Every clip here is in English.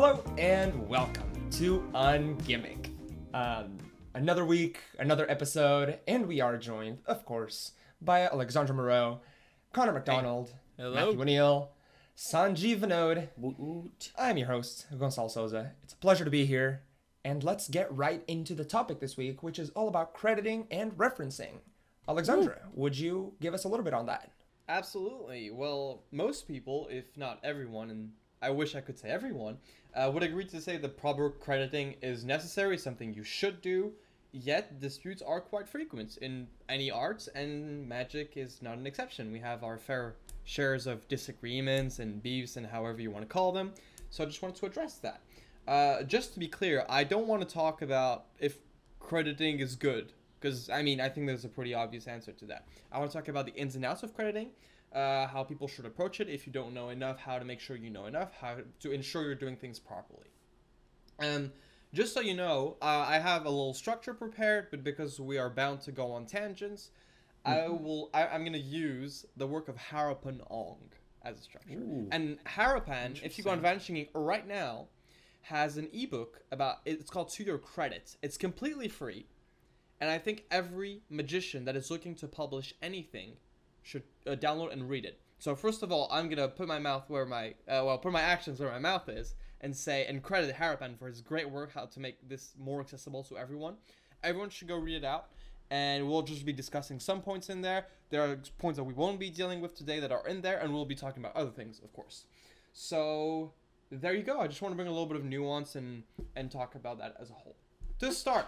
Hello and welcome to Ungimmick. Another week, another episode, and we are joined, of course, by Alexandra Moreau, Connor McDonald, Matthew O'Neill, Sanjeev Vinod. I'm your host, Gonçalo Souza. It's a pleasure to be here, and let's get right into the topic this week, which is all about crediting and referencing. Alexandra, would you give us a little bit on that? Absolutely. Well, most people, if not everyone, and I wish I could say everyone, would agree to say that proper crediting is necessary, something you should do, yet disputes are quite frequent in any arts, and Magic is not an exception. We have our fair shares of disagreements and beefs and however you want to call them, so I just wanted to address that. Just to be clear, I don't want to talk about if crediting is good, because, I think there's a pretty obvious answer to that. I want to talk about the ins and outs of crediting, how people should approach it if you don't know enough, how to make sure you know enough, how to ensure you're doing things properly. And just so you know, I have a little structure prepared, but because we are bound to go on tangents, I'm going to use the work of Harapan Ong as a structure. Ooh, and Harapan, if you go on Vanishing Ink right now, has an ebook it's called To Your Credit. It's completely free. And I think every magician that is looking to publish anything should download and read it. So first of all, I'm gonna put my mouth where put my actions where my mouth is, and credit Harapan for his great work, how to make this more accessible to everyone. Everyone should go read it out, and we'll just be discussing some points in there. There are points that we won't be dealing with today that are in there, and we'll be talking about other things, of course. So there you go. I just want to bring a little bit of nuance and talk about that as a whole. To start,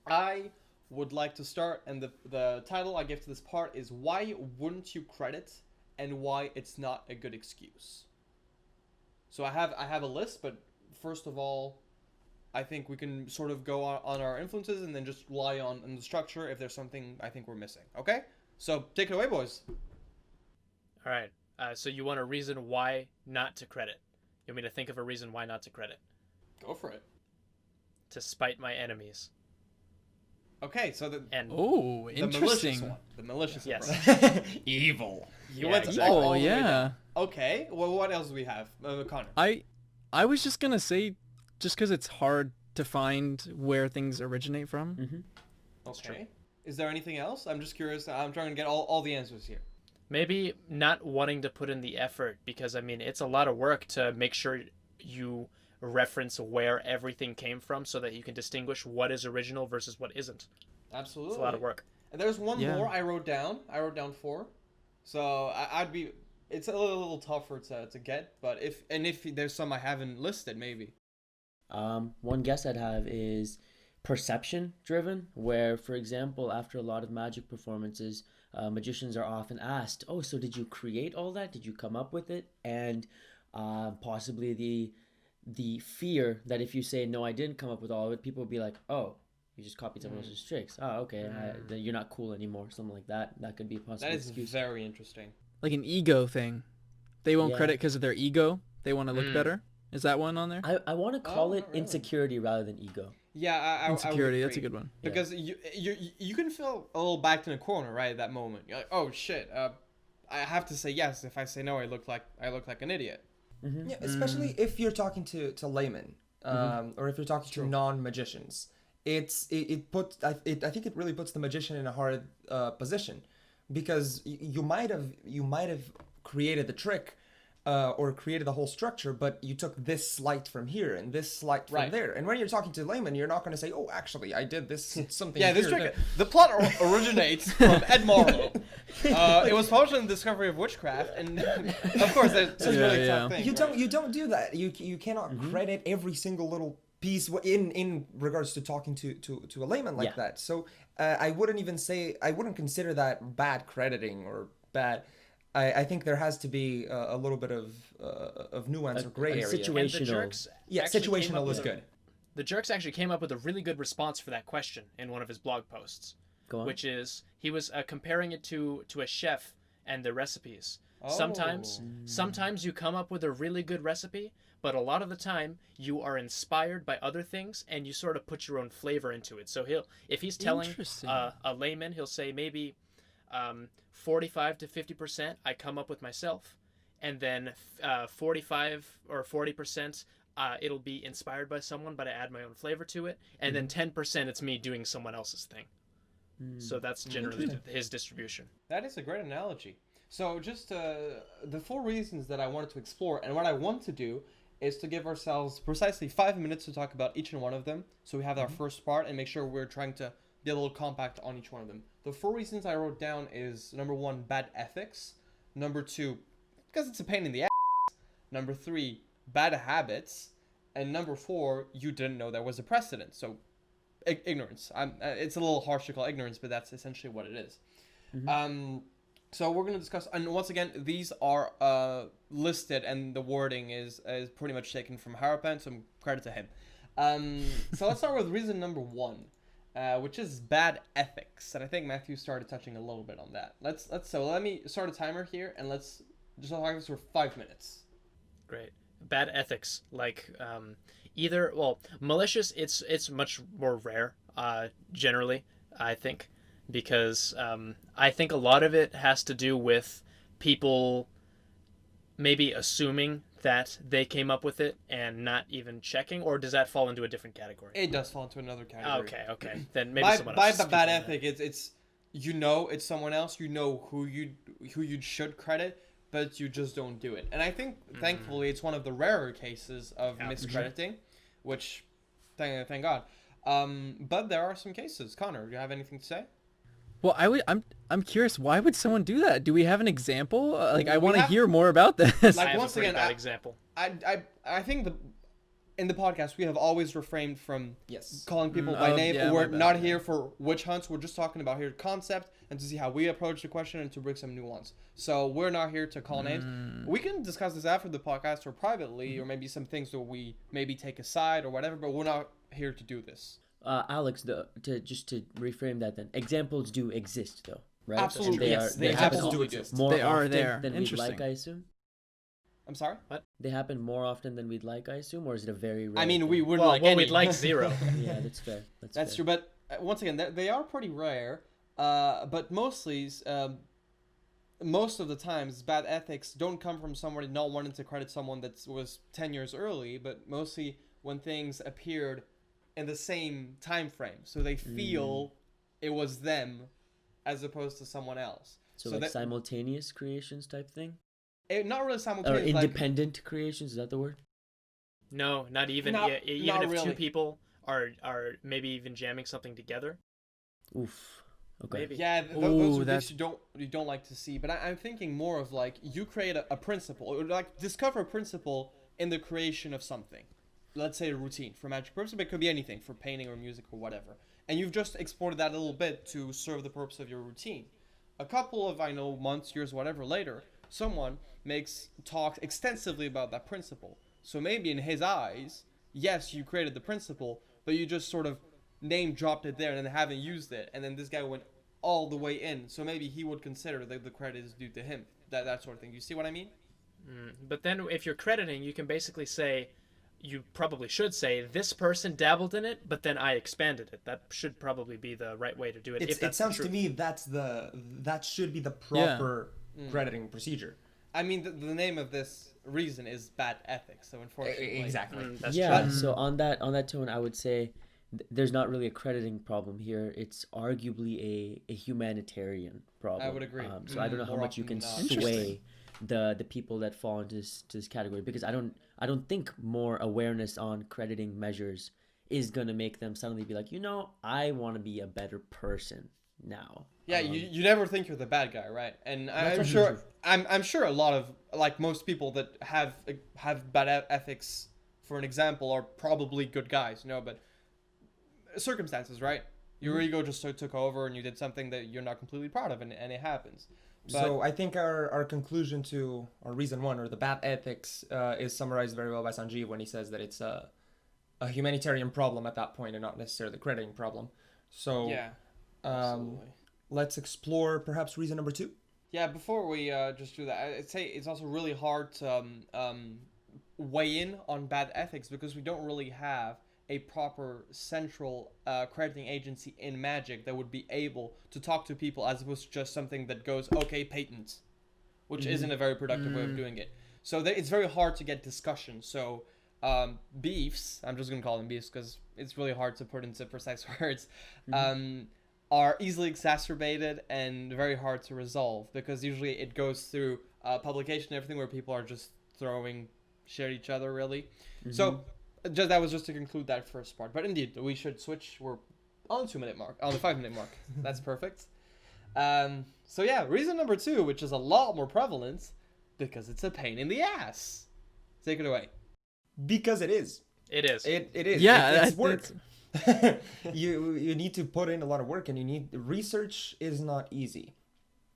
I would like to start, and the title I give to this part is Why Wouldn't You Credit and Why It's Not a Good Excuse. So I have a list, but first of all, I think we can sort of go on our influences and then just rely on the structure if there's something I think we're missing. Okay? So take it away, boys. All right. So you want a reason why not to credit. You want me to think of a reason why not to credit? Go for it. To spite my enemies. Okay, so interesting. The malicious one. Yes. Evil. You went all the way down. Okay, well, what else do we have? Connor. I was just going to say, just because it's hard to find where things originate from. Mm-hmm. Okay. Is there anything else? I'm just curious. I'm trying to get all the answers here. Maybe not wanting to put in the effort, because, it's a lot of work to make sure you reference where everything came from so that you can distinguish what is original versus what isn't. Absolutely. It's a lot of work. And there's one more I wrote down. I wrote down 4. So it's a little tougher to get, but if there's some I haven't listed, maybe. One guess I'd have is perception driven, where, for example, after a lot of magic performances, magicians are often asked, oh, so did you create all that? Did you come up with it? And possibly the fear that if you say, no, I didn't come up with all of it, people will be like, oh, you just copied someone else's tricks. Oh, okay, then you're not cool anymore, something like that. That could be a possible excuse. That is very interesting. Like an ego thing. They won't credit because of their ego. They want to look better. Is that one on there? I want to call it insecurity rather than ego. Yeah, insecurity. That's a good one. Because you can feel a little backed in a corner, right? At that moment, you're like, oh shit, I have to say yes. If I say no, I look like an idiot. Mm-hmm. Yeah, especially if you're talking to laymen, or if you're talking to non-magicians. I think it really puts the magician in a hard position, because you might have created the trick, or created the whole structure, but you took this slight from here and this slight from there. And when you're talking to laymen, you're not going to say, "Oh, actually, I did this something." Yeah, this trick. The plot originates from Ed Marlowe. It was published in the Discovery of Witchcraft, and of course, that's a really tough thing. You don't do that. You cannot credit every single little piece in regards to talking to a layman like that. So I wouldn't consider that bad crediting or bad. I think there has to be a little bit of nuance or gray area. Situational. Situational is good. The Jerks actually came up with a really good response for that question in one of his blog posts. Go on. Which is, he was comparing it to a chef and their recipes. Oh. Sometimes you come up with a really good recipe, but a lot of the time you are inspired by other things and you sort of put your own flavor into it. So if he's telling a layman, he'll say maybe 45 to 50% I come up with myself, and then 45 or 40% it'll be inspired by someone, but I add my own flavor to it, and then 10% it's me doing someone else's thing. So that's generally his distribution. That is a great analogy. So just the 4 reasons that I wanted to explore, and what I want to do is to give ourselves precisely 5 minutes to talk about each and one of them. So we have our first part and make sure we're trying to be a little compact on each one of them. The 4 reasons I wrote down is number 1, bad ethics. Number 2, because it's a pain in the ass. Number 3, bad habits. And number 4, you didn't know there was a precedent. So ignorance. It's a little harsh to call ignorance, but that's essentially what it is. So we're going to discuss, and once again, these are listed, and the wording is pretty much taken from Harapan, so credit to him. So let's start with reason number 1, which is bad ethics, and I think Matthew started touching a little bit on that. So let me start a timer here, and let's just talk this for 5 minutes. Great. Bad ethics, like malicious. It's much more rare, generally, I think. Because I think a lot of it has to do with people maybe assuming that they came up with it and not even checking, or does that fall into a different category? It does fall into another category. Okay. Then maybe someone else. By bad ethic, it's it's someone else. You know who you should credit, but you just don't do it. And I think thankfully it's one of the rarer cases of miscrediting, which thank God. But there are some cases. Connor, do you have anything to say? Well, I'm curious. Why would someone do that? Do we have an example? I want to hear more about this. Like, once again, bad example. I think in the podcast we have always refrained from calling people by name. Yeah, we're not here for witch hunts. We're just talking about here concept and to see how we approach the question and to bring some nuance. So we're not here to call names. We can discuss this after the podcast or privately, or maybe some things that we maybe take aside or whatever. But we're not here to do this. Alex, to reframe that, then examples do exist, though, right? Absolutely, And they examples do happen exist. more They are often there. than we'd Interesting. like, I assume. I'm sorry. What? They happen more often than we'd like, I assume, or is it a very rare I mean, thing? we wouldn't like any. we'd like 0. Yeah, that's fair. That's fair. true, but once again, they are pretty rare. But mostly, most of the times, bad ethics don't come from somebody not wanting to credit someone that was 10 years early, but mostly when things appeared in the same time frame, so they feel it was them as opposed to someone else. So like simultaneous creations type thing? Not really Or simultaneous. independent creations, is that the word? No, not even. Even not if really. 2 people are maybe even jamming something together. Oof. Okay. Maybe. Yeah, those are that's- things you don't like to see. But I'm thinking more of like you create a principle, or like discover a principle in the creation of something. Let's say a routine for magic purposes, but it could be anything, for painting or music or whatever. And you've just exported that a little bit to serve the purpose of your routine. A couple of, months, years, whatever later, someone talks extensively about that principle. So maybe in his eyes, yes, you created the principle, but you just sort of name dropped it there and then haven't used it. And then this guy went all the way in. So maybe he would consider that the credit is due to him. That sort of thing. You see what I mean? But then if you're crediting, you can basically say, you probably should say, this person dabbled in it, but then I expanded it. That should probably be the right way to do it. It sounds to me that should be the proper crediting procedure. I mean, the name of this reason is bad ethics. So unfortunately, Exactly. That's Yeah. true. So on that tone, I would say there's not really a crediting problem here. It's arguably a humanitarian problem. I would agree. So I don't know how More much you often can than not. sway the people that fall into this category, because I don't think more awareness on crediting measures is gonna make them suddenly be like, I want to be a better person now. Yeah, you never think you're the bad guy, right? And I'm That's sure true. I'm sure a lot of, like, most people that have bad ethics, for an example, are probably good guys, but circumstances, right? Your ego just took over and you did something that you're not completely proud of, and it happens. So I think our conclusion to our reason 1, or the bad ethics, is summarized very well by Sanjeev when he says that it's a humanitarian problem at that point and not necessarily the crediting problem. So Yeah, absolutely. Let's explore perhaps reason number 2. Yeah, before we just do that, I'd say it's also really hard to weigh in on bad ethics because we don't really have a proper central crediting agency in Magic that would be able to talk to people as opposed to just something that goes, okay, patents, which isn't a very productive way of doing it. So it's very hard to get discussion. So beefs, I'm just going to call them beefs because it's really hard to put into precise words, are easily exacerbated and very hard to resolve because usually it goes through publication and everything where people are just throwing shit at each other, really. So that was just to conclude that first part. But indeed, we should switch. We're on the 2-minute mark, on the 5-minute mark. That's perfect. So yeah, reason number 2, which is a lot more prevalent, because it's a pain in the ass. Take it away. Because it is. It is. It is. Yeah, it's work. You need to put in a lot of work, and research is not easy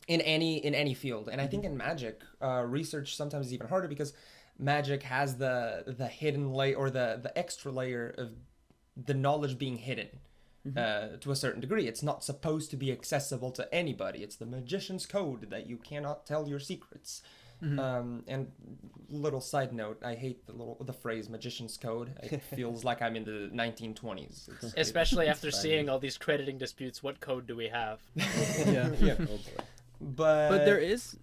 in any field. And I think in Magic, research sometimes is even harder because Magic has the hidden layer or the extra layer of the knowledge being hidden to a certain degree. It's not supposed to be accessible to anybody. It's the magician's code that you cannot tell your secrets. And little side note, I hate the phrase magician's code. It feels like I'm in the 1920s. Especially after seeing all these crediting disputes, what code do we have? Yeah. Oh boy. But there is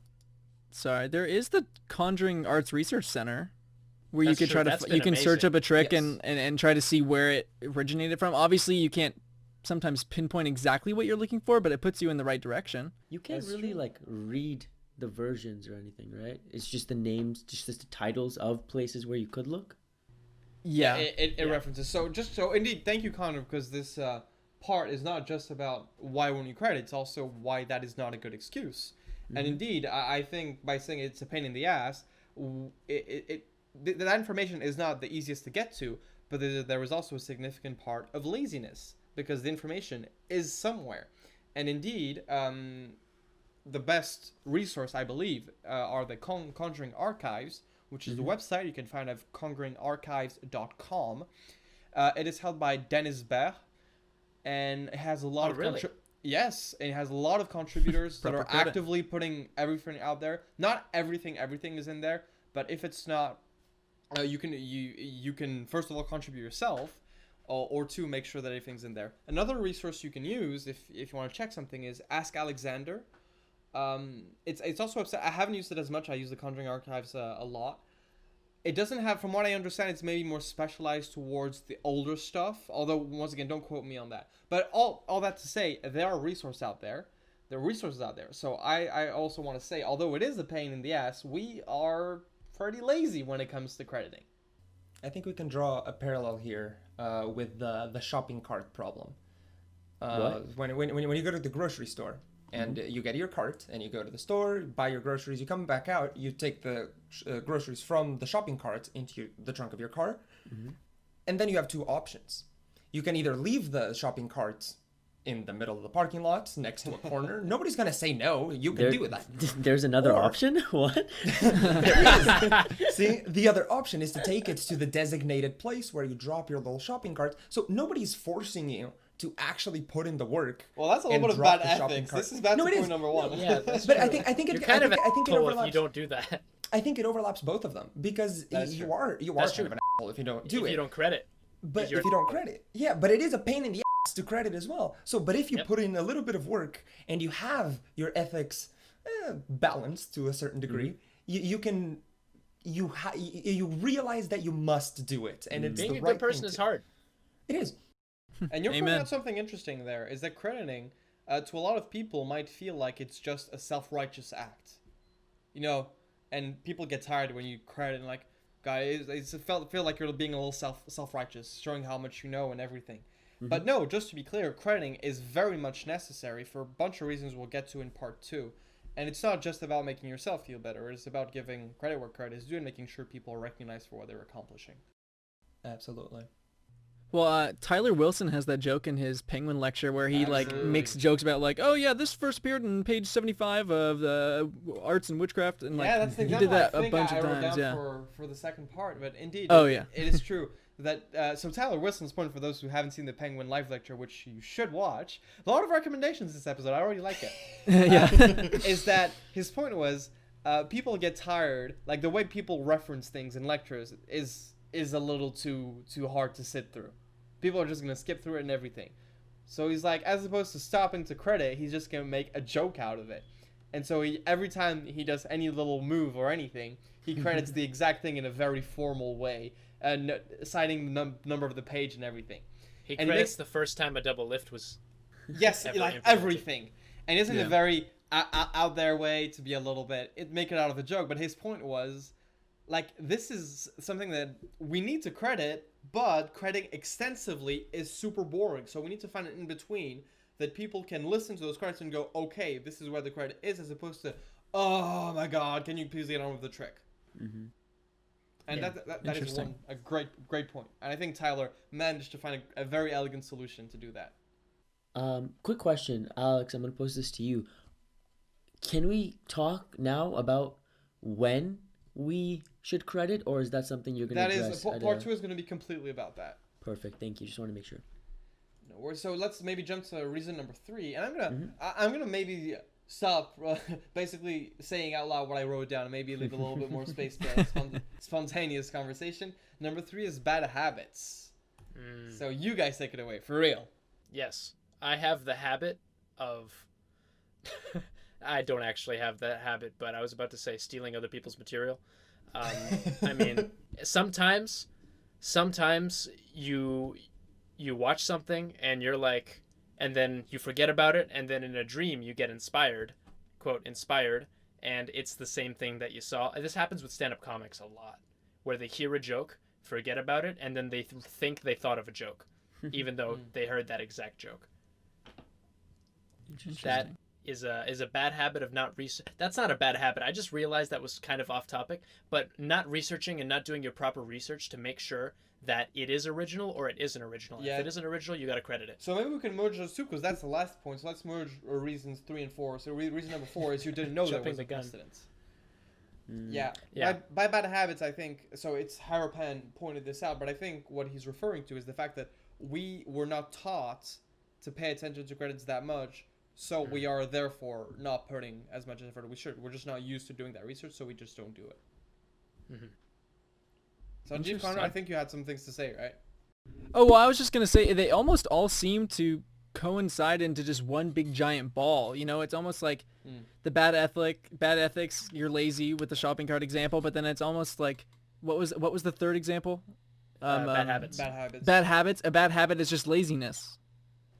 the Conjuring Arts Research Center where That's you could true. try That's to been you can search amazing. up a trick Yes. and try to see where it originated from. Obviously, you can't sometimes pinpoint exactly what you're looking for, but it puts you in the right direction. You can't That's really true. like read the versions or anything, right? It's just the names, just the titles of places where you could look. Yeah. It references. So indeed, thank you, Connor, because this part is not just about why won't you credit, it's also why that is not a good excuse. And indeed, I think by saying it's a pain in the ass, that information is not the easiest to get to, but there is also a significant part of laziness because the information is somewhere. And indeed, the best resource, I believe, are the Conjuring Archives, which is the website you can find at conjuringarchives.com. It is held by Dennis Baer, and it has a lot of really? Yes, it has a lot of contributors that Proper are credit. actively putting everything out there. Not everything is in there, but if it's not, you can first of all contribute yourself, or two, make sure that everything's in there. Another resource you can use if you want to check something is Ask Alexander. It's also upset. I haven't used it as much. I use the Conjuring Archives a lot. It doesn't have, from what I understand, it's maybe more specialized towards the older stuff. Although, once again, don't quote me on that. But all that to say, there are resources out there. There are resources out there. So I also want to say, although it is a pain in the ass, we are pretty lazy when it comes to crediting. I think we can draw a parallel here with the shopping cart problem. When you go to the grocery store and you get your cart and you go to the store, buy your groceries, you come back out, you take the groceries from the shopping cart into the trunk of your car, and then you have two options. You can either leave the shopping cart in the middle of the parking lot next to a corner. Nobody's gonna say no. You can do that. There's another Or- option? What? See, the other option is to take it to the designated place where you drop your little shopping cart. So nobody's forcing you to actually put in the work. Well, that's a little and bit of drop bad the shopping ethics. cart. This is back No, to it point is. number one. Yeah, that's But true. I think it You're kind of an I think it asshole if overlaps. you don't do that. I think it overlaps both of them because That's you true. are That's kind of true. an asshole if you don't do if it. you don't credit. But you're if you don't an credit, yeah, but it is a pain in the ass to credit as well. So, but if you Yep. put in a little bit of work and you have your ethics balanced to a certain degree, you realize that you must do it, and it's Being the a right good person thing is to- hard. It is. And you're pointing Amen. out something interesting there, is that crediting, to a lot of people, might feel like it's just a self-righteous act. You know, and people get tired when you credit and like, guys, it's feel like you're being a little self-righteous, showing how much you know and everything. But no, just to be clear, crediting is very much necessary for a bunch of reasons we'll get to in part 2. And it's not just about making yourself feel better, it's about giving credit where credit is due and making sure people are recognized for what they're accomplishing. Absolutely. Well, Tyler Wilson has that joke in his Penguin lecture where he like Absolutely. makes jokes about like, oh yeah, this first appeared on page 75 of the Arts and Witchcraft, and like Yeah, that's the he example did that I a think bunch I of wrote times. down Yeah. for the second part, but indeed, Oh, it, yeah. it is true that so Tyler Wilson's point, for those who haven't seen the Penguin live lecture, which you should watch, a lot of recommendations this episode. I already like it. Yeah. Is that his point was people get tired, like the way people reference things in lectures is a little too hard to sit through. People are just gonna skip through it and everything. So he's like, as opposed to stopping to credit, he's just gonna make a joke out of it. And so every time he does any little move or anything, he credits the exact thing in a very formal way. citing the number of the page and everything. He And credits the first time a double lift was. Yes, ever like implemented. everything. And isn't it very out there way to be a little bit make it out of a joke? But his point was, like, this is something that we need to credit, but crediting extensively is super boring. So we need to find an in between that people can listen to those credits and go, okay, this is where the credit is, as opposed to, oh my god, can you please get on with the trick? Mm-hmm. And Yeah. that is a great point. And I think Tyler managed to find a very elegant solution to do that. Quick question, Alex. I'm gonna pose this to you. Can we talk now about when we should credit, or is that something you're gonna That address? is part 2 is going to be completely about that. Perfect. Thank you. Just want to make sure. No worries. So let's maybe jump to reason number 3, and I'm gonna maybe stop basically saying out loud what I wrote down and maybe leave a little bit more space to spontaneous conversation. Number 3 is bad habits. So you guys take it away for real. Yes, I have the habit of. I don't actually have that habit, but I was about to say stealing other people's material. I mean, sometimes you watch something and you're like, and then you forget about it, and then in a dream you get inspired, quote, inspired, and it's the same thing that you saw. This happens with stand-up comics a lot, where they hear a joke, forget about it, and then they think they thought of a joke, even though they heard that exact joke. That is a bad habit of not research. That's not a bad habit. I just realized that was kind of off topic, but not researching and not doing your proper research to make sure that it is original or it isn't original. Yeah. If it isn't original, you got to credit it. So maybe we can merge those two, because that's the last point. So let's merge reasons 3 and 4. So reason number 4 is you didn't know there Jumping was a the gun. precedent. Mm. Yeah. Yeah. By bad habits, I think, so it's Harapan pointed this out, but I think what he's referring to is the fact that we were not taught to pay attention to credits that much, so we are therefore not putting as much effort as we should. We're just not used to doing that research, so we just don't do it. Mhm. So, Jeep Connor, I think you had some things to say, right? Oh, well, I was just going to say, they almost all seem to coincide into just one big giant ball. You know, it's almost like the bad ethics, you're lazy with the shopping cart example, but then it's almost like, what was the third example? Bad habits. Bad habits. Bad habits. A bad habit is just laziness.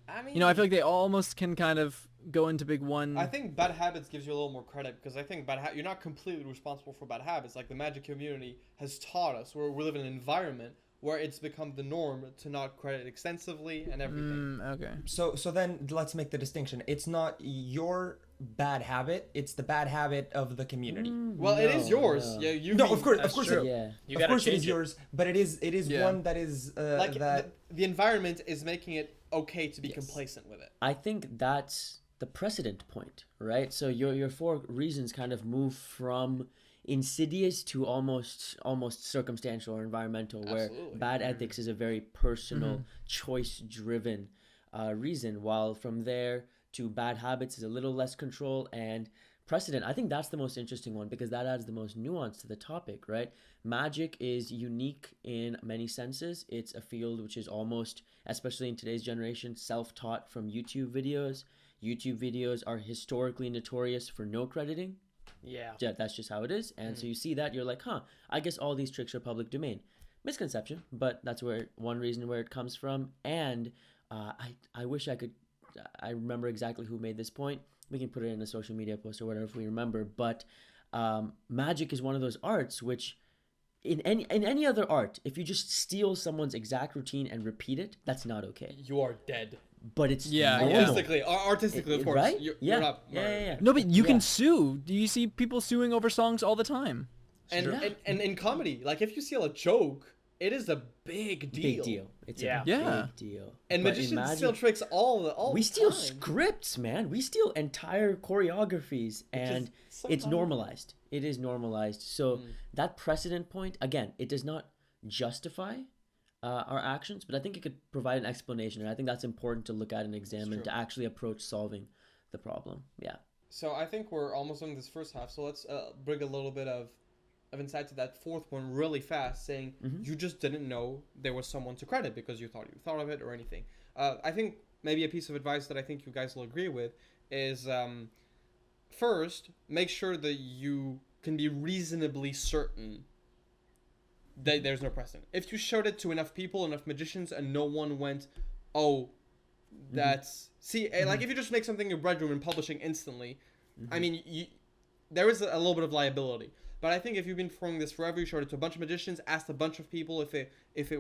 I mean, You know, I feel like they almost can kind of go into big one. I think bad habits gives you a little more credit, because I think you're not completely responsible for bad habits. Like, the Magic community has taught us, where we live in an environment where it's become the norm to not credit extensively and everything. Okay. So then let's make the distinction. It's not your bad habit. It's the bad habit of the community. Well, it is yours. No. Yeah, you. No, mean- of course, That's of course, true. Yeah. You of got to course it change is it. yours. But it is Yeah. one that is Like that. the environment is making it okay to be Yes. complacent with it. I think that's the precedent point, right? So your 4 reasons kind of move from insidious to almost circumstantial or environmental, where Absolutely. bad ethics is a very personal, choice-driven reason, while from there to bad habits is a little less control, and precedent, I think that's the most interesting one, because that adds the most nuance to the topic, right? Magic is unique in many senses. It's a field which is almost, especially in today's generation, self-taught from YouTube videos. YouTube videos are historically notorious for no crediting. Yeah. Yeah, that's just how it is. And so you see that, you're like, I guess all these tricks are public domain. Misconception, but that's where one reason where it comes from. And I wish I could, I remember exactly who made this point. We can put it in a social media post or whatever if we remember. But magic is one of those arts which, in any other art, if you just steal someone's exact routine and repeat it, that's not okay. You are dead. But it's Yeah, normal. Artistically, of course. Right? You're Yeah. not Yeah, murdered. yeah, yeah. No, but you Yeah. can sue. Do you see people suing over songs all the time? And in comedy, like, if you steal a joke, it is a big deal. Big deal. It's Yeah. a Yeah. big deal. And But in magicians magic, steal tricks all we the steal time. scripts, man. We steal entire choreographies, and so it's funny. normalized. It is normalized. So that precedent point, again, it does not justify our actions, but I think it could provide an explanation, and I think that's important to look at and examine true. to actually approach solving the problem. Yeah. So I think we're almost done this first half. So let's bring a little bit of insight to that fourth one really fast, saying you just didn't know there was someone to credit because you thought of it or anything. I think maybe a piece of advice that I think you guys will agree with is first, make sure that you can be reasonably certain there's no precedent. If you showed it to enough people, enough magicians, and no one went, oh, that's... See, like, if you just make something in your bedroom and publishing instantly, I mean, there is a little bit of liability. But I think if you've been throwing this forever, you showed it to a bunch of magicians, asked a bunch of people if it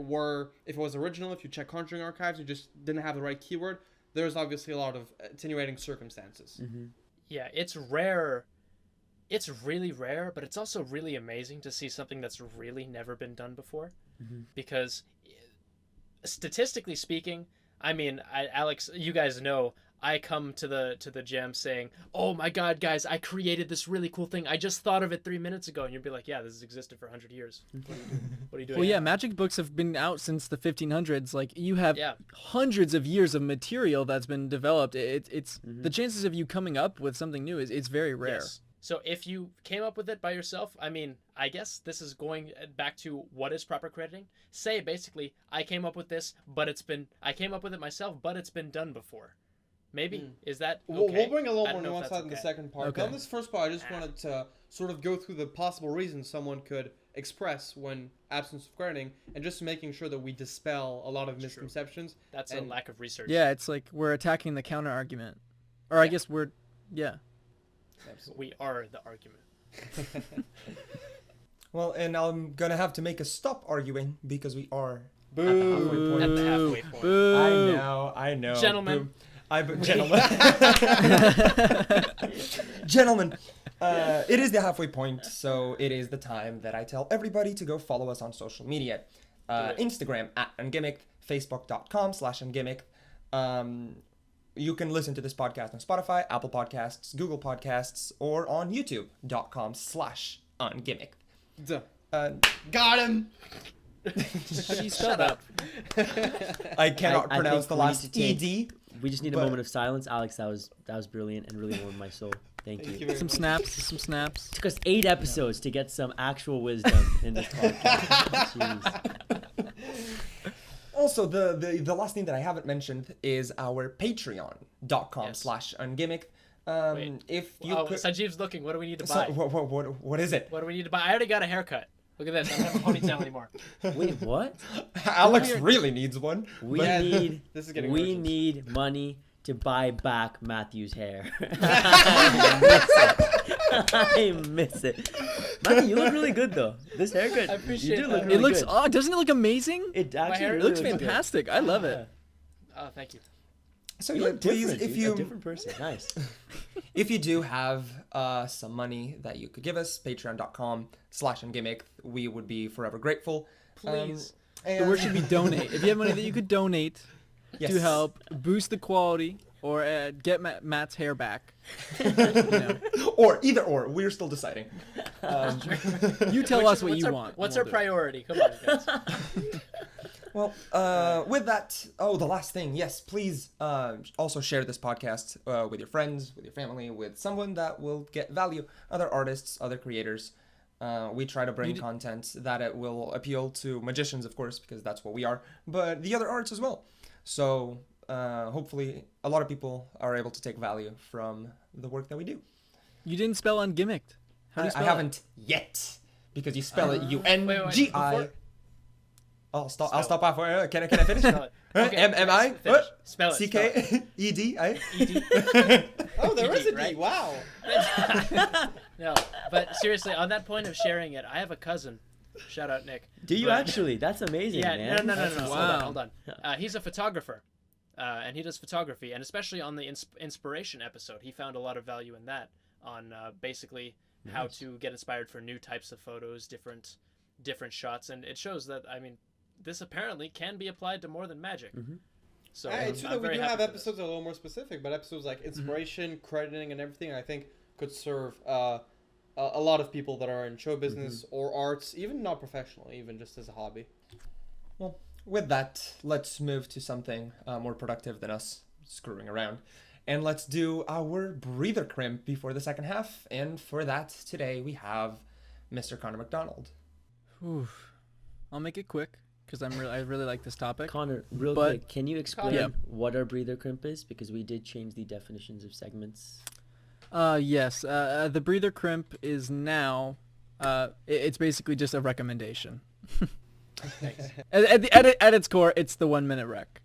was original, if you check Conjuring archives, you just didn't have the right keyword, there's obviously a lot of attenuating circumstances. Yeah, it's rare. It's really rare, but it's also really amazing to see something that's really never been done before. Because statistically speaking, I mean, Alex, you guys know, I come to the jam saying, "Oh my God, guys, I created this really cool thing. I just thought of it 3 minutes ago," and you'd be like, "Yeah, this has existed for 100 years. What are you doing?" Well, yeah, magic books have been out since the 1500s. Like, you have hundreds of years of material that's been developed. It's the chances of you coming up with something new it's very rare. Yes. So if you came up with it by yourself, I mean, I guess this is going back to what is proper crediting. Say basically, I came up with this, but I came up with it myself, but it's been done before. Maybe is that okay? We'll bring a little more nuance out in the second part. Okay. On this first part, I just wanted to sort of go through the possible reasons someone could express when absence of crediting, and just making sure that we dispel a lot of misconceptions. That's a lack of research. Yeah, it's like we're attacking the counter argument, or I guess we're we are the argument. Well, and I'm gonna have to make a stop arguing because we are Boo! At the halfway point. Boo. I know. Gentlemen. Gentlemen, it is the halfway point, so it is the time that I tell everybody to go follow us on social media. Instagram @ungimmicked, facebook.com/ungimmicked. You can listen to this podcast on Spotify, Apple Podcasts, Google Podcasts, or on youtube.com/ungimmicked. Got him! How do you spell that? I cannot pronounce the last ED. We just need a moment of silence. Alex, that was brilliant and really warmed my soul. Thank you. Some snaps. It took us 8 episodes to get some actual wisdom in this podcast. Jeez. Also, the last thing that I haven't mentioned is our patreon.com/ungimmicked. If you could... Sanjeev's looking. What do we need to buy? What is it? What do we need to buy? I already got a haircut. Look at this. I don't have a ponytail anymore. Wait, what? Alex really needs one. We need money to buy back Matthew's hair. I miss it. Matthew, you look really good though. This haircut. I appreciate it. Look really It looks. good. Oh, doesn't it look amazing? It actually hair It looks really fantastic. I love it. Oh, thank you. So You yeah, look please, different, if dude. you A different person. Nice. if you do have some money that you could give us, patreon.com/ungimmicked, we would be forever grateful. Please. The word should be donate. If you have money that you could donate to help boost the quality or get Matt's hair back. Or either or. We're still deciding. You tell us what you want. What's our priority? Come on, guys. Well, with that, the last thing, yes, please also share this podcast with your friends, with your family, with someone that will get value, other artists, other creators. We try to bring content that it will appeal to magicians, of course, because that's what we are, but the other arts as well. So hopefully a lot of people are able to take value from the work that we do. You didn't spell ungimmicked. How do you spell I haven't yet, because you spell it UNGI. I'll stop halfway. Can I finish? Spell it. Okay, M-I? finish. Spell it. C-K-E-D-I? ED. Oh, there is a D. right? Wow. No, but seriously, on that point of sharing it, I have a cousin. Shout out Nick. Do you actually? That's amazing, Yeah, man. no. Wow. Hold on. He's a photographer, and he does photography, and especially on the inspiration episode, he found a lot of value in that, on basically how to get inspired for new types of photos, different shots, and it shows that, I mean, this apparently can be applied to more than magic. So It's true I'm that we very do happy have for episodes that are a little more specific, but episodes like inspiration, crediting, and everything, I think could serve a lot of people that are in show business or arts, even not professionally, even just as a hobby. Well, with that, let's move to something more productive than us screwing around. And let's do our breather crimp before the second half. And for that, today we have Mr. Connor McDonald. Oof. I'll make it quick because I really like this topic. Connor, real quick, can you explain Yeah. what our breather crimp is? Because we did change the definitions of segments. Yes. The breather crimp is now. It's basically just a recommendation. Thanks. At its core, it's the 1 minute rec.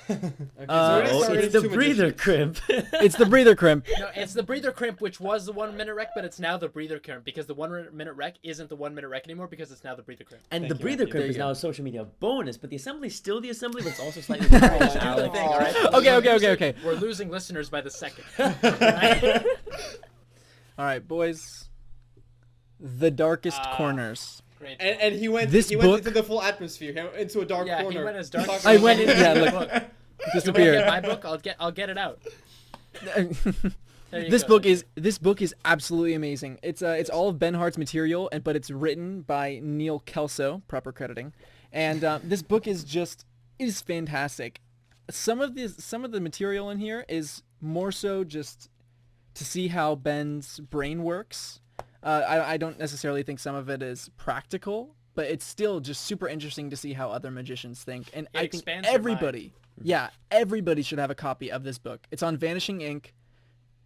Okay, so it is started It's the two breather magicians. crimp. It's the breather crimp. No, it's the breather crimp, which was the 1 minute rec, but it's now the breather crimp because the 1 minute rec isn't the 1 minute rec anymore because it's now the breather crimp. And Thank the you, breather Matthew. crimp There is you now go. a social media bonus, but the assembly's still the assembly, but it's also slightly different. Let's do the thing, all right? Okay. We're losing listeners by the second. All right, boys. The darkest Ah. corners. Great. And he went This went book- into the full atmosphere, he went into a dark Yeah, he corner. went as dark Talk as I about went it. in. Yeah, You look, want to get disappeared. my book? I'll get it out. There you This go. book is absolutely amazing. It's all of Ben Hart's material, but it's written by Neil Kelso, proper crediting, and this book is fantastic. Some of the material in here is more so just to see how Ben's brain works. I don't necessarily think some of it is practical, but it's still just super interesting to see how other magicians think. And It I think expands your everybody should have a copy of this book. It's on Vanishing Ink.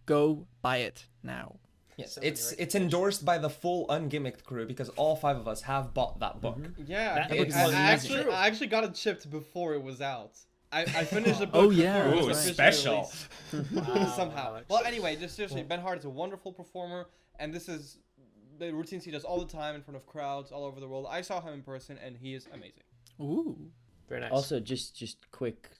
Go buy it now. Yes, So many it's endorsed by the full Ungimmicked crew because all 5 of us have bought that book. Yeah, That I, book is amazing. I actually got it shipped before it was out. I finished the book Oh, yeah, before it Ooh, was officially special. released. Wow, Somehow. Alex. Well, anyway, just seriously, Ben Hart is a wonderful performer, and this is the routines he does all the time in front of crowds all over the world. I saw him in person, and he is amazing. Ooh. Very nice. Also, just quick,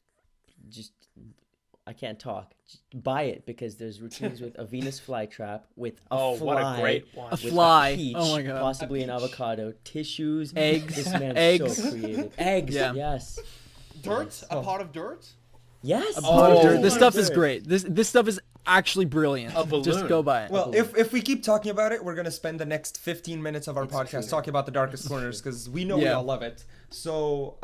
I can't talk. Just buy it because there's routines with a Venus flytrap, with a fly, what a great one. A with fly. a peach, Oh my God. possibly A an peach. avocado, tissues, Eggs. This man's Eggs. so creative. Eggs, Yeah. yes. Dirt? A pot of dirt? Yes. A pot of dirt. This Oh, stuff is dirt. great. This stuff is actually brilliant. A balloon. Just go buy it. Well, if we keep talking about it, we're gonna spend the next 15 minutes of our It's podcast true. talking about the darkest corners because we know we Yeah. all love it. So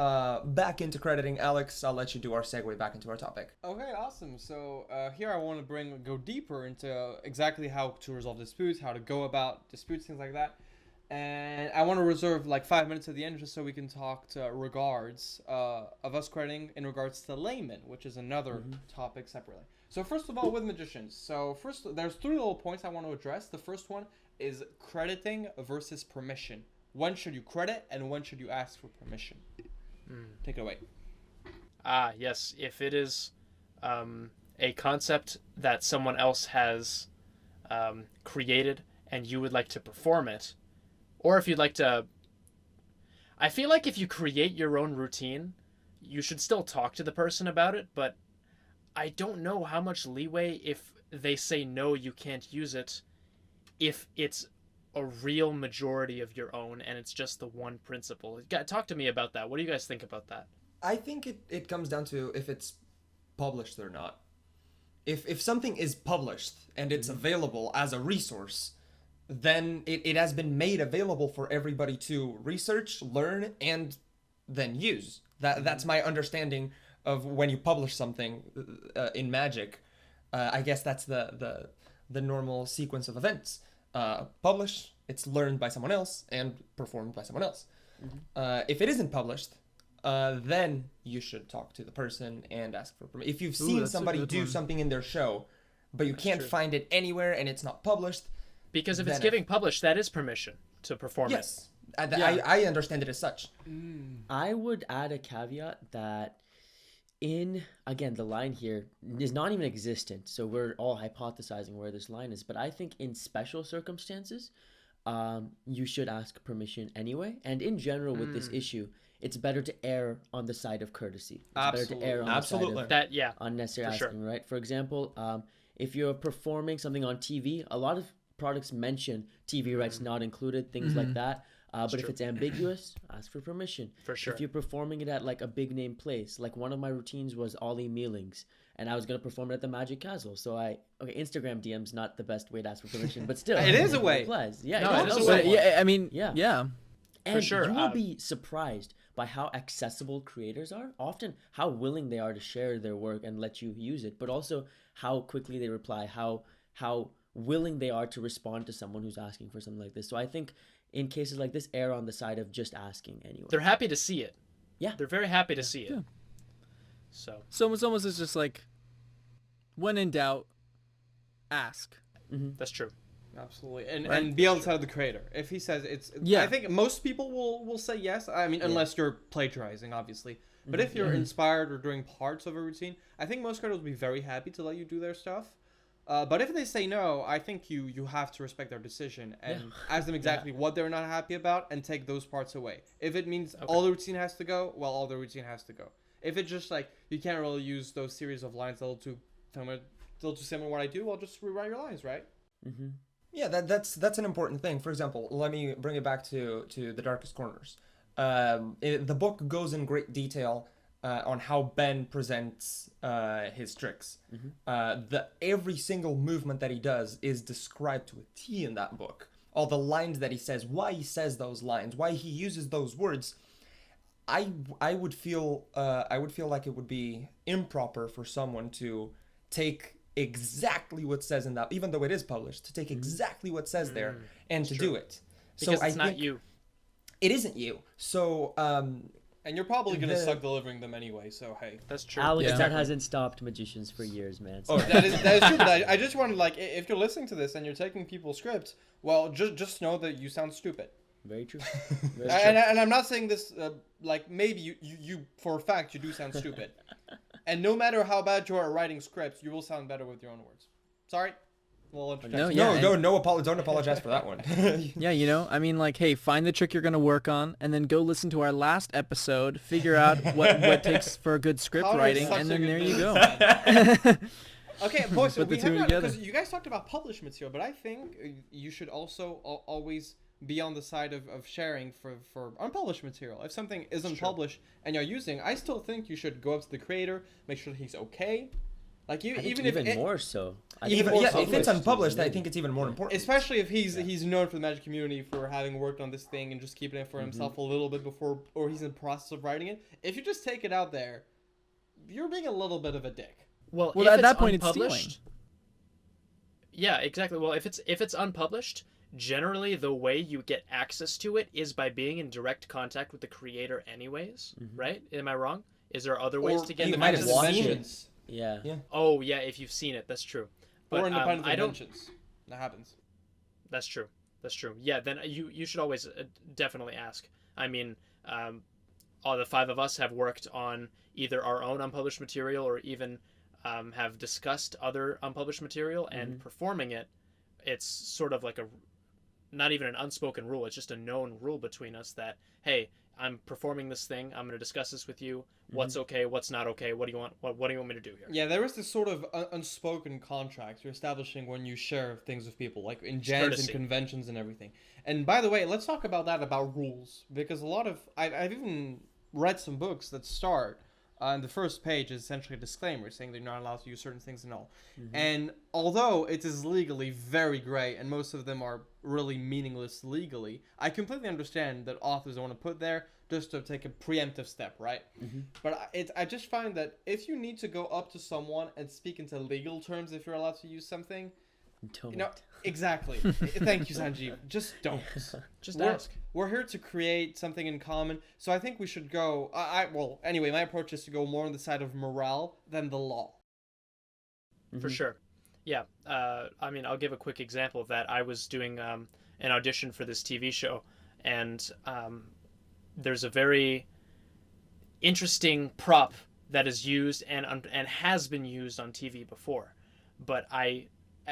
back into crediting, Alex. I'll let you do our segue back into our topic. Okay, awesome. So here I want to go deeper into exactly how to resolve disputes, how to go about disputes, things like that. And I want to reserve like 5 minutes at the end just so we can talk to regards of us crediting in regards to laymen, which is another topic separately. So first of all, with magicians. So first, there's 3 little points I want to address. The first one is crediting versus permission. When should you credit and when should you ask for permission? Take it away. Yes. If it is a concept that someone else has created and you would like to perform it, or if you'd like to... I feel like if you create your own routine, you should still talk to the person about it, but I don't know how much leeway if they say no, you can't use it, if it's a real majority of your own and it's just the one principle. Talk to me about that. What do you guys think about that? I think it comes down to if it's published or not. If something is published and it's available as a resource, then it has been made available for everybody to research, learn, and then use. That's my understanding of when you publish something in Magic. I guess that's the normal sequence of events. Publish, it's learned by someone else and performed by someone else. If it isn't published, then you should talk to the person and ask for permission. If you've seen that's a somebody good do one. something in their show, but you can't find it anywhere and it's not published, Because if it's Then giving published, that is permission to perform it. yes, I understand it as such. I would add a caveat that again, the line here is not even existent, so we're all hypothesizing where this line is, but I think in special circumstances, you should ask permission anyway, and in general with this issue, it's better to err on the side of courtesy. It's better to err on the side Absolutely. of That, yeah. unnecessary For sure. asking, right? For example, if you're performing something on TV, a lot of products mention TV rights not included, things like that. But if true. it's ambiguous, ask for permission. For sure. If you're performing it at like a big name place, like one of my routines was Ollie Mealings, and I was gonna perform it at the Magic Castle. So Instagram DM's not the best way to ask for permission, but still, It is a way. applies. Yeah, No, yeah, it is no, a so- way. But yeah, I mean, Yeah. yeah. and sure, you will be surprised by how accessible creators are. Often, how willing they are to share their work and let you use it, but also how quickly they reply, how willing they are to respond to someone who's asking for something like this. So I think in cases like this, err on the side of just asking anyway. They're happy to see it. Yeah. They're very happy to see it. Yeah. So, So it's almost just like, when in doubt, ask. that's true. Absolutely, and Right. and be on the side of the creator. If he says it's, Yeah. I think most people will say yes. I mean, unless you're plagiarizing, obviously. But if you're inspired or doing parts of a routine, I think most creators will be very happy to let you do their stuff. But if they say no, I think you have to respect their decision and ask them exactly what they're not happy about and take those parts away. If it means all the routine has to go, well, all the routine has to go. If it's just like you can't really use those series of lines a little too similar to what I do, well, just rewrite your lines, right? Mm-hmm. Yeah, that's an important thing. For example, let me bring it back to the Darkest Corners. The book goes in great detail on how Ben presents his tricks. Every single movement that he does is described to a T in that book. All the lines that he says, why he says those lines, why he uses those words. I would feel like it would be improper for someone to take exactly what says in that, even though it is published, to take exactly what says there and to do it. Because so it's I not think you. It isn't you. So And you're probably gonna suck delivering them anyway. So hey, That's true. Alex, Yeah. that hasn't stopped magicians for years, man. Oh, that is true. But I just wanted, like, if you're listening to this and you're taking people's scripts, well, just know that you sound stupid. Very true. And I'm not saying this like maybe you for a fact you do sound stupid. And no matter how bad you are at writing scripts, you will sound better with your own words. Sorry. Well, No, yeah, don't apologize for that one. Yeah, you know, I mean, like, hey, find the trick you're going to work on, and then go listen to our last episode, figure out what takes for a good script Color is writing, such and a then good there you business, go. man. Okay, boys, so Put the we two have together. because you guys talked about published material, but I think you should also always be on the side of sharing for unpublished material. If something isn't published and you're using, I still think you should go up to the creator, make sure he's okay. Like I think even if more so. Even more if it's published unpublished, is I think it's even more important. especially if he's known for the magic community for having worked on this thing and just keeping it for himself a little bit before, or he's in the process of writing it. If you just take it out there, you're being a little bit of a dick. Well, Well, if at that it's point, it's unpublished, stealing. Yeah, exactly. Well, if it's unpublished, generally the way you get access to it is by being in direct contact with the creator anyways, right? Am I wrong? Is there other ways Or to get you the might have access? watched it. Conventions. Yeah. Oh, yeah, if you've seen it, that's true. But Or independent I don't. conventions. That happens. That's true. That's true. Yeah, then you should always definitely ask. I mean, all the five of us have worked on either our own unpublished material or even have discussed other unpublished material, and performing it, it's sort of like not even an unspoken rule. It's just a known rule between us that, hey, I'm performing this thing. I'm going to discuss this with you. What's okay? What's not okay? What do you want? What do you want me to do here? Yeah, there is this sort of unspoken contract you're establishing when you share things with people, like in jams and courtesy. conventions and everything. And by the way, let's talk about that, about rules, because a lot of I've even read some books that start and the first page is essentially a disclaimer saying they're not allowed to use certain things and all. And although it is legally very gray and most of them are really meaningless legally, I completely understand that authors don't want to put there just to take a preemptive step, right? But I just find that if you need to go up to someone and speak into legal terms if you're allowed to use something, Don't. you know, exactly. Thank you, Sanjeev. Just don't. Just ask. We're here to create something in common, so I think we should go. Well, anyway, my approach is to go more on the side of morale than the law. For sure. Yeah. I mean, I'll give a quick example of that. I was doing an audition for this TV show, and there's a very interesting prop that is used and has been used on TV before. But I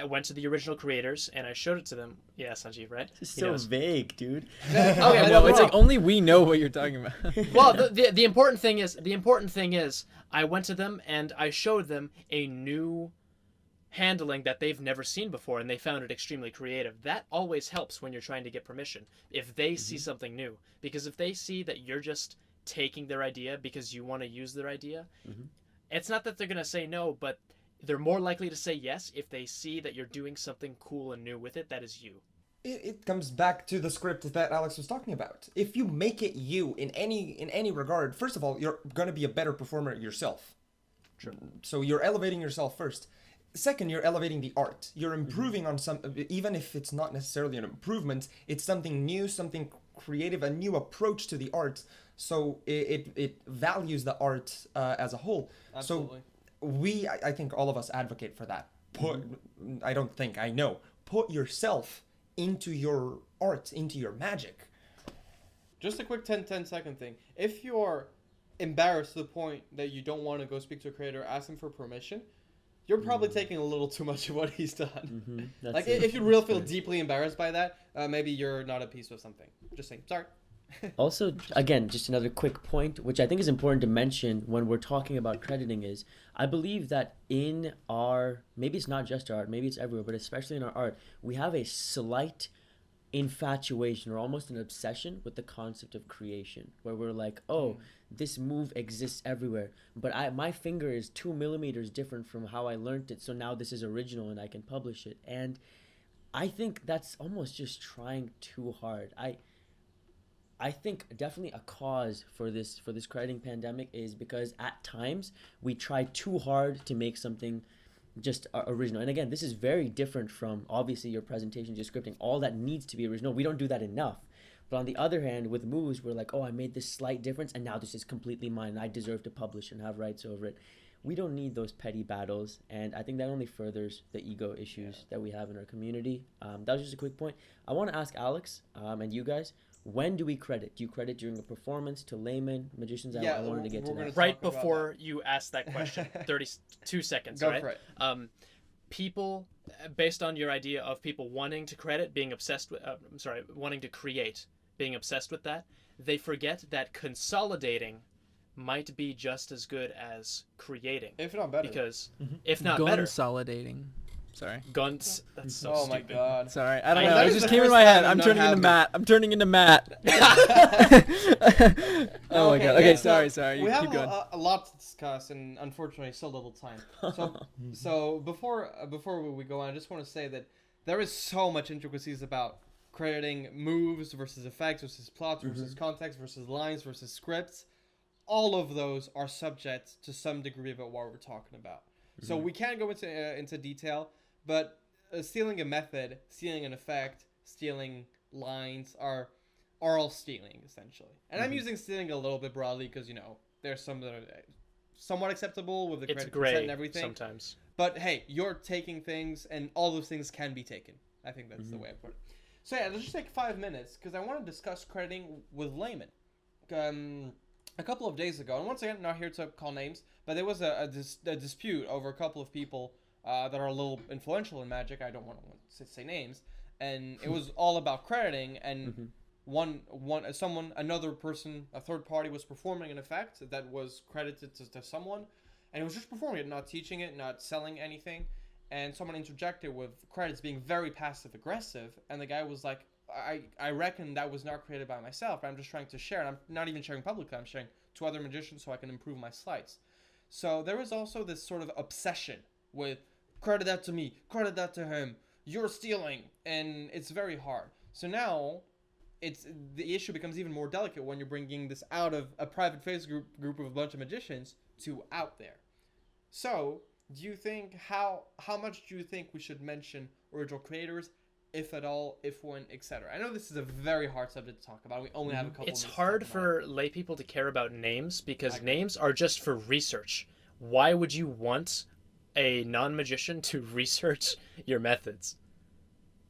went to the original creators and I showed it to them. Yeah, Sanjeev, right? It's He so knows. vague, dude. Okay, Well, it's like only we know what you're talking about. Well, the important thing is I went to them and I showed them a new handling that they've never seen before, and they found it extremely creative. That always helps when you're trying to get permission, if they see something new, because if they see that you're just taking their idea because you want to use their idea, it's not that they're going to say no, but they're more likely to say yes if they see that you're doing something cool and new with it that is you. It comes back to the script that Alex was talking about. If you make it you in any regard, first of all, you're going to be a better performer yourself. True. So you're elevating yourself first. Second, you're elevating the art. You're improving on some, even if it's not necessarily an improvement, it's something new, something creative, a new approach to the art. So it values the art as a whole. Absolutely. So I think all of us advocate for that. I don't think, I know. put yourself into your art, into your magic. Just a quick 10-second thing. If you're embarrassed to the point that you don't want to go speak to a creator, ask him for permission, you're probably taking a little too much of what he's done. Like, if you really feel deeply embarrassed by that, maybe you're not at peace with something. Just saying. Sorry. Also, again, just another quick point, which I think is important to mention when we're talking about crediting is, I believe that in our, maybe it's not just art, maybe it's everywhere, but especially in our art, we have a slight infatuation or almost an obsession with the concept of creation, where we're like, oh, this move exists everywhere, but my finger is 2 millimeters different from how I learned it, so now this is original and I can publish it. And I think that's almost just trying too hard. I think definitely a cause for this crediting pandemic is because at times we try too hard to make something just original. And again, this is very different from obviously your presentation, your scripting. All that needs to be original. We don't do that enough. But on the other hand, with moves, we're like, oh, I made this slight difference, and now this is completely mine. And I deserve to publish and have rights over it. We don't need those petty battles, and I think that only furthers the ego issues that we have in our community. That was just a quick point. I want to ask Alex and you guys, when do we credit? Do you credit during a performance to laymen, magicians? I wanted to get to that. Right before you ask that question, 32 seconds, Go right? for it. People, based on your idea of people wanting to credit, being obsessed with, wanting to create, being obsessed with that, they forget that consolidating might be just as good as creating. If not better. Because, if not better. Consolidating. Sorry. Guns. That's so Oh stupid. my god. Sorry. I don't know. that It is just the came in first my head. time I'm not turning into having- Matt. I'm turning into Matt. Oh my god. Okay, sorry. We You have keep going. a lot to discuss, and unfortunately, so little time. So before we go on, I just want to say that there is so much intricacies about crediting moves versus effects versus plots versus context versus lines versus scripts. All of those are subject to some degree about what we're talking about. So we can't go into detail, but stealing a method, stealing an effect, stealing lines are all stealing, essentially. And I'm using stealing a little bit broadly because, there's some that are somewhat acceptable with the It's credit consent gray and everything. sometimes. But hey, you're taking things, and all those things can be taken. I think that's the way I put it. So yeah, let's just take 5 minutes because I want to discuss crediting with laymen. A couple of days ago, and once again, not here to call names, but there was a dispute over a couple of people that are a little influential in Magic. I don't want to say names, and it was all about crediting. And another person, a third party, was performing an effect that was credited to someone, and it was just performing it, not teaching it, not selling anything. And someone interjected with credits being very passive aggressive, and the guy was like, I reckon that was not created by myself. I'm just trying to share, and I'm not even sharing publicly. I'm sharing to other magicians so I can improve my slides. So there is also this sort of obsession with credit that to me, credit that to him, you're stealing, and it's very hard. So now the issue becomes even more delicate when you're bringing this out of a private Facebook group of a bunch of magicians to out there. So do you think how much do you think we should mention original creators? If at all, if when, etc. I know this is a very hard subject to talk about. We only have a couple It's minutes hard to talk for lay people to care about names because agree. names are just for research. Why would you want a non-magician to research your methods?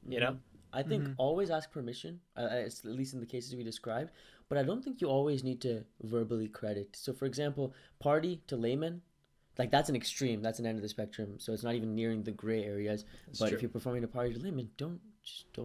You know? I think always ask permission, at least in the cases we described, but I don't think you always need to verbally credit. So for example, party to layman, like that's an extreme, that's an end of the spectrum, so it's not even nearing the gray areas. But if you're performing a party to layman, don't.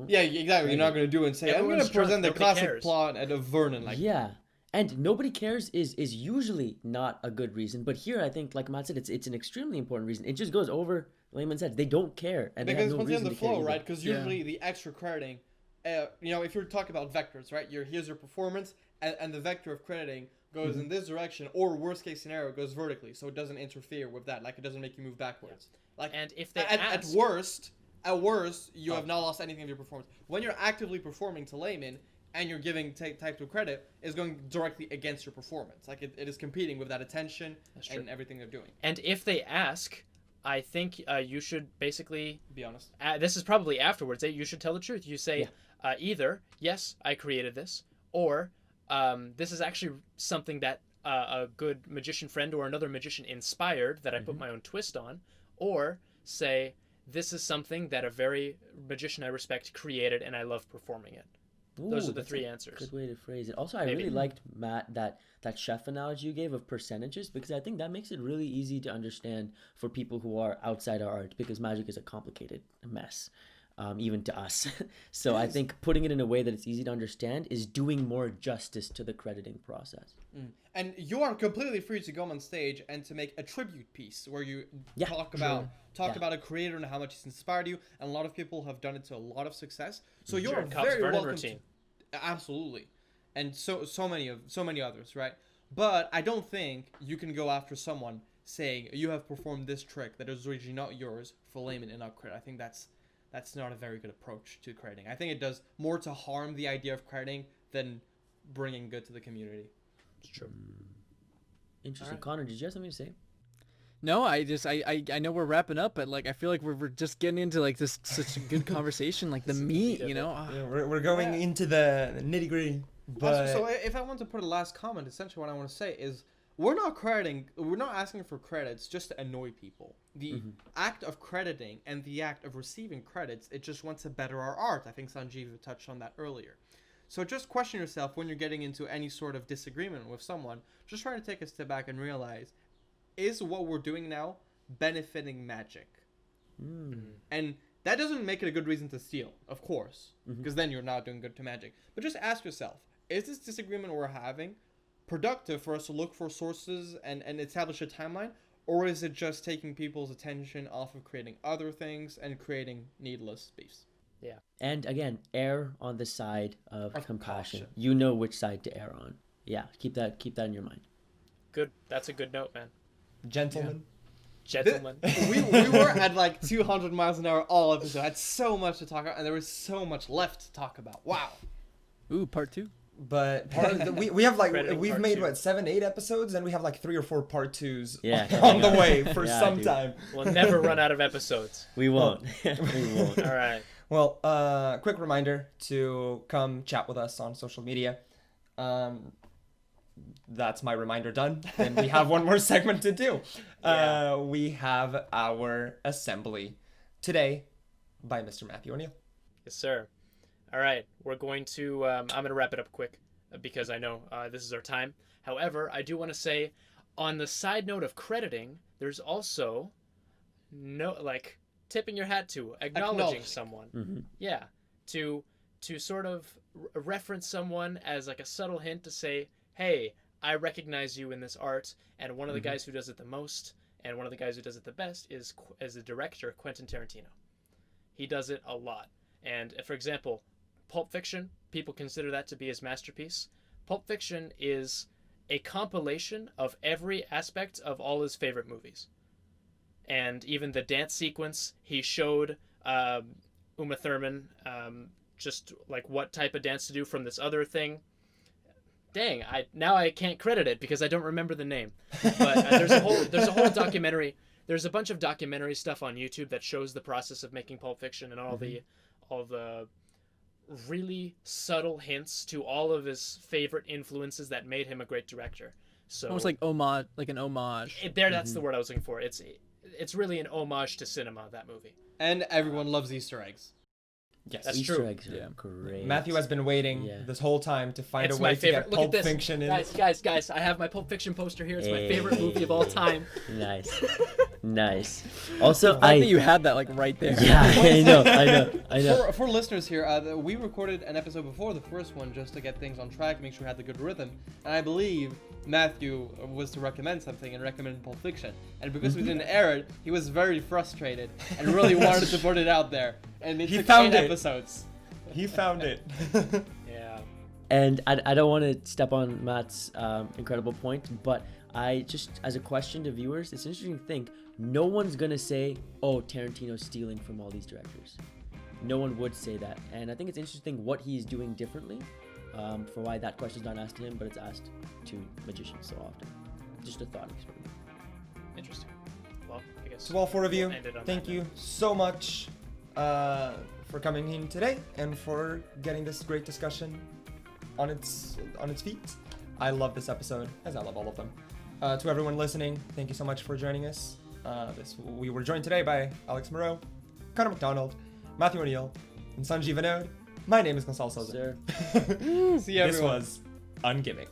Yeah, exactly. You're not going to do it and say, Everyone's I'm going to present the drunk, nobody classic cares. plot at a Vernon. Like, Yeah, and nobody cares is usually not a good reason. But here, I think, like Matt said, it's an extremely important reason. It just goes over layman's head. They don't care, and they because have no once you're in reason the to care flow, either. right? Because usually the extra crediting, if you're talking about vectors, right? Here's your performance, and the vector of crediting goes in this direction, or worst case scenario goes vertically, so it doesn't interfere with that, like it doesn't make you move backwards. Like, And if they at ask, worst, you have not lost anything of your performance. When you're actively performing to layman and you're giving type 2 credit, is going directly against your performance. Like it is competing with that attention and everything they're doing. and if they ask, I think you should basically Be honest. this is probably afterwards. You should tell the truth. You say either yes, I created this, or this is actually something that a good magician friend or another magician inspired that I put my own twist on, or say this is something that a very magician I respect created, and I love performing it. Those are the three answers. Good way to phrase it. Also, I really liked, Matt, that chef analogy you gave of percentages, because I think that makes it really easy to understand for people who are outside our art, because magic is a complicated mess, even to us. So I think putting it in a way that it's easy to understand is doing more justice to the crediting process. And you are completely free to go on stage and to make a tribute piece where you talk about a creator and how much he's inspired you. And a lot of people have done it to a lot of success. So you're very welcome to, absolutely, and so many others, right? But I don't think you can go after someone saying you have performed this trick that is originally not yours for layman and not credit. I think that's not a very good approach to crediting. I think it does more to harm the idea of crediting than bringing good to the community. It's true. Interesting. Right. Connor, did you have something to say? No, I know we're wrapping up, but like I feel like we're just getting into like this such a good conversation, like the meat, you know. Yeah, we're going into the nitty gritty. But so if I want to put a last comment, essentially what I want to say is we're not asking for credits just to annoy people. The act of crediting and the act of receiving credits, it just wants to better our art. I think Sanjeev touched on that earlier. So just question yourself when you're getting into any sort of disagreement with someone. Just try to take a step back and realize, is what we're doing now benefiting magic? And that doesn't make it a good reason to steal, of course, because then you're not doing good to magic. But just ask yourself, is this disagreement we're having productive for us to look for sources and establish a timeline? Or is it just taking people's attention off of creating other things and creating needless beefs? Yeah. And again, err on the side of compassion. Caution. You know which side to err on. Yeah, keep that in your mind. Good. That's a good note, man. Gentlemen. Yeah. Gentlemen. We were at like 200 miles an hour all episode. I had so much to talk about, and there was so much left to talk about. Wow. Ooh, part 2. But we have like we've made 7-8 episodes, and we have like 3 or 4 part 2s on the way for some time. We'll never run out of episodes. We won't. We won't. All right. Well, quick reminder to come chat with us on social media. That's my reminder done. And we have one more segment to do. Yeah. We have our assembly today by Mr. Matthew O'Neill. Yes, sir. All right. We're going to, I'm going to wrap it up quick because I know this is our time. However, I do want to say on the side note of crediting, there's also tipping your hat to, acknowledging someone. Yeah. To sort of reference someone as like a subtle hint to say, hey, I recognize you in this art, and one of the guys who does it the most, and one of the guys who does it the best is the director, Quentin Tarantino. He does it a lot. And for example, Pulp Fiction, people consider that to be his masterpiece. Pulp Fiction is a compilation of every aspect of all his favorite movies. And even the dance sequence, he showed Uma Thurman just like what type of dance to do from this other thing. Dang, I can't credit it because I don't remember the name. But there's a whole documentary. There's a bunch of documentary stuff on YouTube that shows the process of making Pulp Fiction and all the really subtle hints to all of his favorite influences that made him a great director. So almost like homage, like an homage. That's the word I was looking for. It's really an homage to cinema, that movie. And everyone loves Easter eggs. Yes, that's Easter true. Eggs are great. Matthew has been waiting this whole time to find it's a way my favorite. to get Look Pulp at this. Fiction in. Guys, I have my Pulp Fiction poster here. It's my favorite movie of all time. Nice. Also, the fact that you had that like right there. Yeah, I know. For listeners here, we recorded an episode before the first one just to get things on track, make sure we had the good rhythm. And I believe Matthew was to recommend something and recommended Pulp Fiction. And because we didn't air it, he was very frustrated and really wanted to put it out there. And it took 8 episodes. He found it. Yeah. And I don't want to step on Matt's incredible point, but I just, as a question to viewers, it's interesting to think, no one's going to say, oh, Tarantino's stealing from all these directors. No one would say that. And I think it's interesting what he's doing differently for why that question's not asked to him, but it's asked to magicians so often. Just a thought experiment. Interesting. Well, I guess. To all 4 of you, thank you so much for coming in today and for getting this great discussion on its feet. I love this episode, as I love all of them. To everyone listening, thank you so much for joining us. We were joined today by Alex Moreau, Connor McDonald, Matthew O'Neill, and Sanjeev Vinod. My name is Gonzalo Souza. Sir. See everyone. This was Ungimmick.